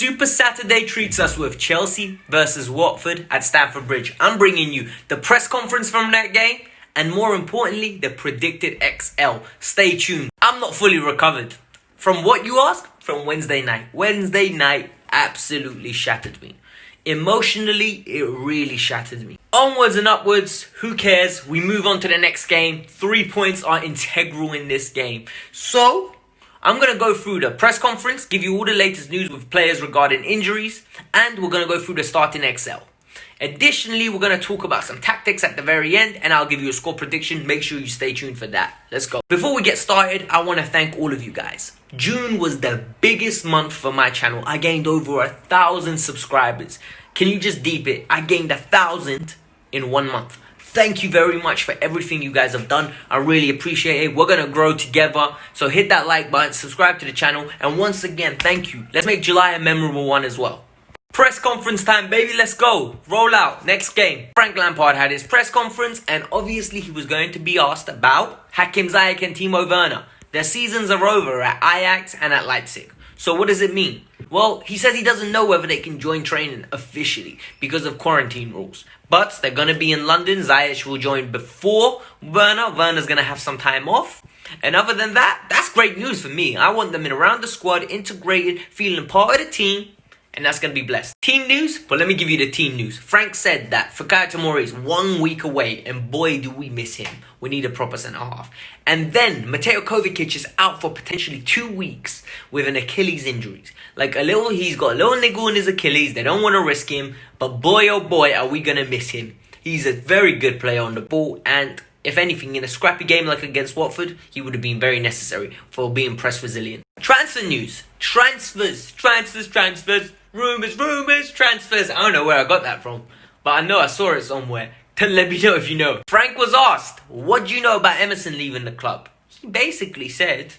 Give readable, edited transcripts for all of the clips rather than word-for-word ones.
Super Saturday treats us with Chelsea versus Watford at Stamford Bridge. I'm bringing you the press conference from that game and more importantly, the predicted XL. Stay tuned. I'm not fully recovered. From what you ask? From Wednesday night. Wednesday night absolutely shattered me. Emotionally, it really shattered me. Onwards and upwards, who cares? We move on to the next game. 3 points are integral in this game. So, I'm going to go through the press conference, give you all the latest news with players regarding injuries, and we're going to go through the starting XL. Additionally, we're going to talk about some tactics at the very end, and I'll give you a score prediction. Make sure you stay tuned for that. Let's go. Before we get started, I want to thank all of you guys. June was the biggest month for my channel. I gained over 1,000 subscribers. Can you just deep it? I gained 1,000 in 1 month. Thank you very much for everything you guys have done. I really appreciate it. We're going to grow together. So hit that like button, subscribe to the channel. And once again, thank you. Let's make July a memorable one as well. Press conference time, baby. Let's go. Roll out. Next game. Frank Lampard had his press conference. And obviously, he was going to be asked about Hakim, Ziyech and Timo Werner. Their seasons are over at Ajax and at Leipzig. So what does it mean? Well, he says he doesn't know whether they can join training officially because of quarantine rules. But they're going to be in London. Ziyech will join before Werner. Werner's going to have some time off. And other than that, that's great news for me. I want them in around the squad, integrated, feeling part of the team. And that's going to be blessed. Team news? Well, let me give you the team news. Frank said that Fikayo Tomori is 1 week away. And boy, do we miss him. We need a proper centre-half. And then Mateo Kovacic is out for potentially 2 weeks with an Achilles injury. He's got a little niggle in his Achilles. They don't want to risk him. But boy, oh boy, are we going to miss him. He's a very good player on the ball. And if anything, in a scrappy game like against Watford, he would have been very necessary for being press resilient. Transfer news. Transfers. Rumours, transfers. I don't know where I got that from, but I know I saw it somewhere. Let me know if you know. Frank was asked, what do you know about Emerson leaving the club? He basically said,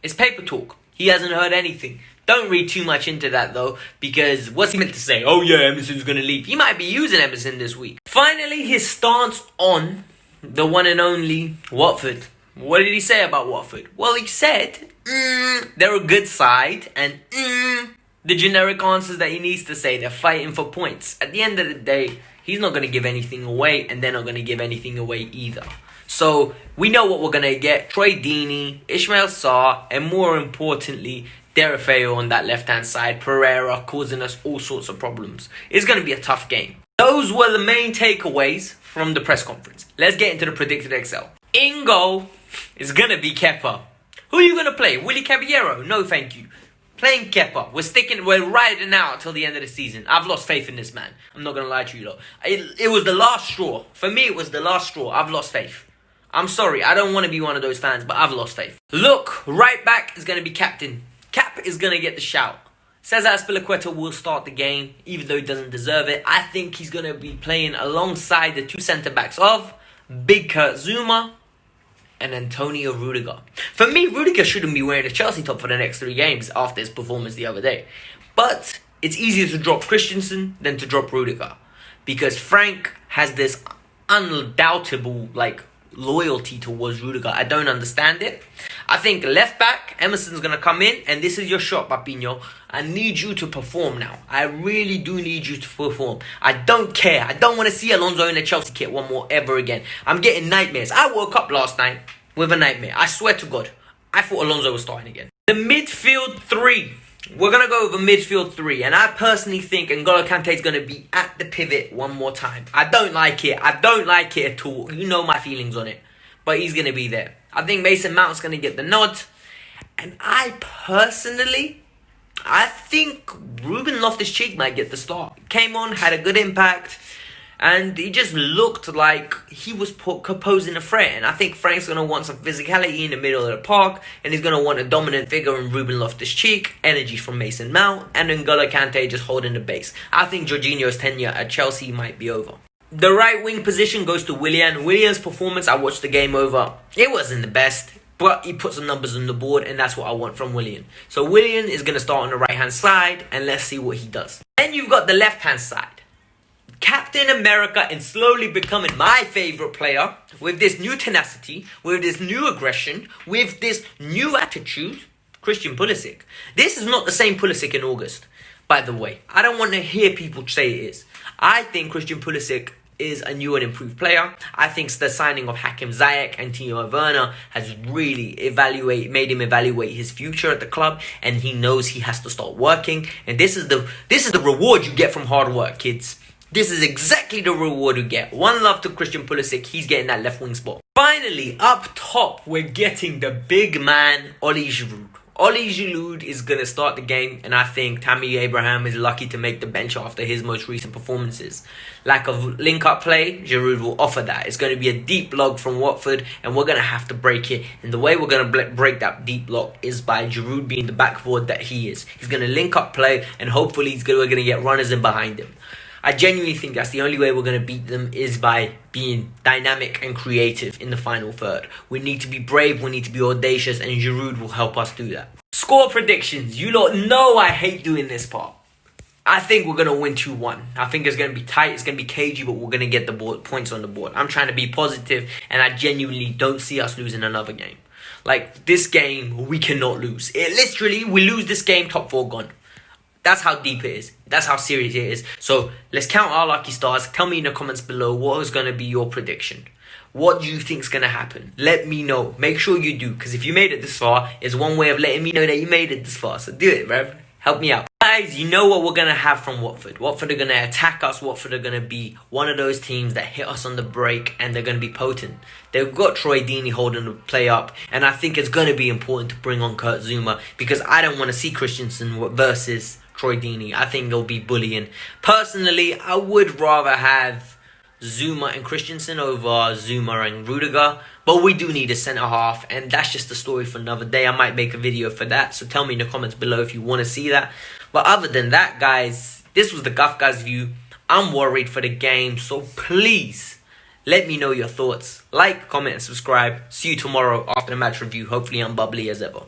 it's paper talk. He hasn't heard anything. Don't read too much into that though, because what's he meant to say? Oh yeah, Emerson's going to leave. He might be using Emerson this week. Finally, his stance on the one and only Watford. What did he say about Watford? Well, he said, they're a good side, and the generic answers that he needs to say. They're fighting for points. At the end of the day, he's not going to give anything away, and they're not going to give anything away either. So, we know what we're going to get. Troy Deeney, Ismail Sarr, and more importantly, Derefeo on that left-hand side. Pereira causing us all sorts of problems. It's going to be a tough game. Those were the main takeaways from the press conference. Let's get into the predicted XL. In goal is going to be Kepa. Who are you going to play? Willy Caballero? No, thank you. Playing Kepa. We're riding out till the end of the season. I've lost faith in this man. I'm not going to lie to you though. It was the last straw. For me, it was the last straw. I've lost faith. I'm sorry. I don't want to be one of those fans, but I've lost faith. Look, right back is going to be captain. Cap is going to get the shout. Cesar Azpilicueta will start the game, even though he doesn't deserve it. I think he's going to be playing alongside the two centre-backs of Big Kurt Zouma and Antonio Rudiger. For me, Rudiger shouldn't be wearing a Chelsea top for the next 3 games after his performance the other day. But it's easier to drop Christensen than to drop Rudiger. Because Frank has this undoubtable, loyalty towards Rudiger. I don't understand it. I think left back, Emerson's going to come in. And this is your shot, Papinho. I need you to perform now. I really do need you to perform. I don't care. I don't want to see Alonso in a Chelsea kit one more ever again. I'm getting nightmares. I woke up last night with a nightmare. I swear to God. I thought Alonso was starting again. The midfield 3. We're going to go with a midfield 3. And I personally think N'Golo Kante is going to be at the pivot one more time. I don't like it. I don't like it at all. You know my feelings on it. But he's going to be there. I think Mason Mount's going to get the nod. And I think Ruben Loftus-Cheek might get the start. Came on, had a good impact. And he just looked like he was posing a threat. And I think Frank's going to want some physicality in the middle of the park. And he's going to want a dominant figure in Ruben Loftus-Cheek. Energy from Mason Mount. And N'Golo Kante just holding the base. I think Jorginho's tenure at Chelsea might be over. The right wing position goes to Willian. Willian's performance, I watched the game over. It wasn't the best. But he put some numbers on the board. And that's what I want from Willian. So Willian is going to start on the right hand side. And let's see what he does. Then you've got the left hand side. Captain America and slowly becoming my favourite player with this new tenacity, with this new aggression, with this new attitude, Christian Pulisic. This is not the same Pulisic in August. by the way. I don't want to hear people say it is. I think Christian Pulisic is a new and improved player. I think the signing of Hakim, Ziyech and Timo Werner has really made him evaluate his future at the club, and he knows he has to start working. And this is the reward you get from hard work, kids. This is exactly the reward you get. One love to Christian Pulisic. He's getting that left wing spot. Finally, up top, we're getting the big man, Oli Giroud. Oli Giroud is going to start the game, and I think Tammy Abraham is lucky to make the bench after his most recent performances. Lack of link-up play, Giroud will offer that. It's going to be a deep block from Watford, and we're going to have to break it. And the way we're going to break that deep block is by Giroud being the backboard that he is. He's going to link up play, and hopefully we're going to get runners in behind him. I genuinely think that's the only way we're going to beat them, is by being dynamic and creative in the final third. We need to be brave, we need to be audacious, and Giroud will help us do that. Score predictions. You lot know I hate doing this part. I think we're going to win 2-1. I think it's going to be tight, it's going to be cagey, but we're going to get the points on the board. I'm trying to be positive, and I genuinely don't see us losing another game. Like, this game, we cannot lose. Literally, we lose this game, top 4 gone. That's how deep it is. That's how serious it is. So let's count our lucky stars. Tell me in the comments below what is going to be your prediction. What do you think is going to happen? Let me know. Make sure you do. Because if you made it this far, it's one way of letting me know that you made it this far. So do it, bruv. Help me out. Guys, you know what we're going to have from Watford. Watford are going to attack us. Watford are going to be one of those teams that hit us on the break, and they're going to be potent. They've got Troy Deeney holding the play up, and I think it's going to be important to bring on Kurt Zouma, because I don't want to see Christensen versus Troy Deeney. I think it'll be bullying. Personally, I would rather have Zouma and Christensen over Zouma and Rudiger, but we do need a centre-half, and that's just a story for another day. I might make a video for that, so tell me in the comments below if you want to see that. But other than that, guys, this was the Guff Guys view. I'm worried for the game, so please let me know your thoughts. Like, comment, and subscribe. See you tomorrow after the match review. Hopefully I'm bubbly as ever.